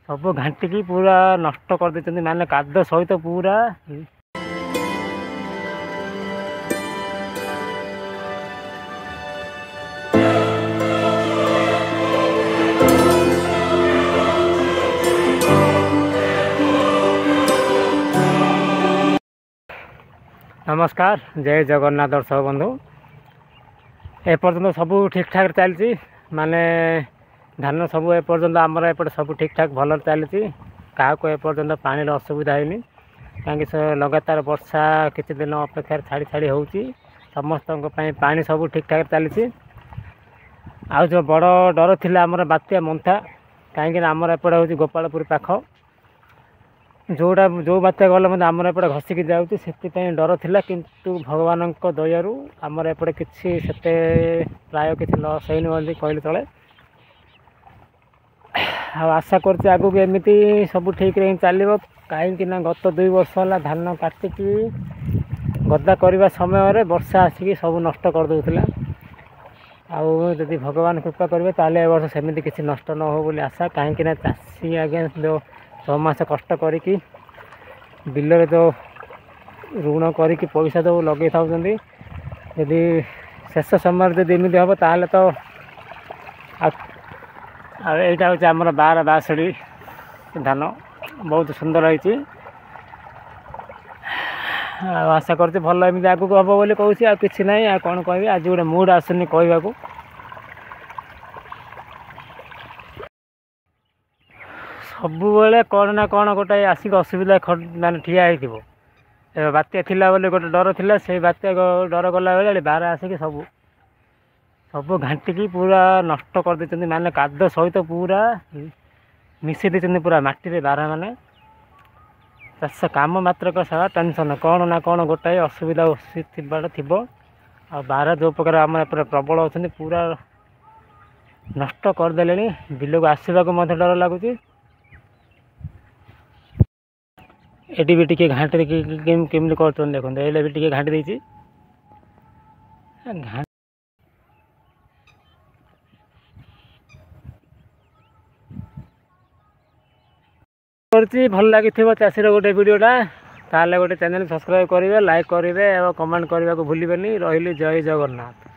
सब घाटिकी पूरा नष्ट कर देते माने काद सहित पूरा। नमस्कार, जय जगन्नाथ दर्शक बंधु। एपर्यंत सब ठीक ठाक चलती माने धान सब एपर्यंत आमर एपटे सब ठीक ठाक भल चलती। क्या एपर्यंत पानी असुविधा है कहीं लगातार वर्षा किसी दिन अपेक्षा छाड़ी छाड़ी हो समस्त पानी सब ठीक ठाक चलती। आ जो बड़ डर थिला आमर बात्या मंथा कहीं आमर एपटे हूँ गोपालपुर पाख जोड़ा जो बात्या गला मतलब आमर एपटे घसिकी जाऊँगी से डर थिला किंतु भगवान दयारू आमर एपटे किसी से प्राय किसी लस है कहले चले। आशा करते आगू एमती सब ठीक रही चलो कहीं गत 2 वर्ष है धान काटिकी गदा करने समय वर्षा आसिक सब नष्ट कर दूसरा। आदि भगवान कृपा करेंगे ताले वर्ष सेमती किसी नष्ट न हो बोली आशा कहीं चाषी आज्ञा जो 6 मास कष्ट करी बिल जो ऋण करी पैसा जो लगे था यदि शेष समय जब एमती हम ताल तो यहाँ हूँ आमर 12 बासड़ी धान बहुत सुंदर होती। आशा करते भल एमती आगू हम बोली कहूँ आ कि ना आ कौन कह आज गोटे मुड आसुनी कहवाक। सबुबले कौन ना कौन गोटे आसिक असुविधा माने ठिया हो बात्या थिला बोले गोटे डर थिला से बात्या डर गला बेले बार आसिक सब सब घाटिकी पूरा नष्ट कर देते माने काद सहित पूरा मिसई देते पूरा माटी बार माने चाष काम मात्र का सारा टेंशन कौन ना कौन गोटाए असुविधा थी आ बार जो प्रकार आम प्रबल अच्छा पूरा नष्ट करदे बिल को आसवाक डर लगुच। एटी भी टी घाटी केमी कर देखते ये भी टी घाटी देती भल लगी चाषी गोटे वीडियोटा ताले गोटे चैनल सब्सक्राइब करेंगे लाइक करेंगे और कमेंट करने को भूलें। रही जय जगन्नाथ।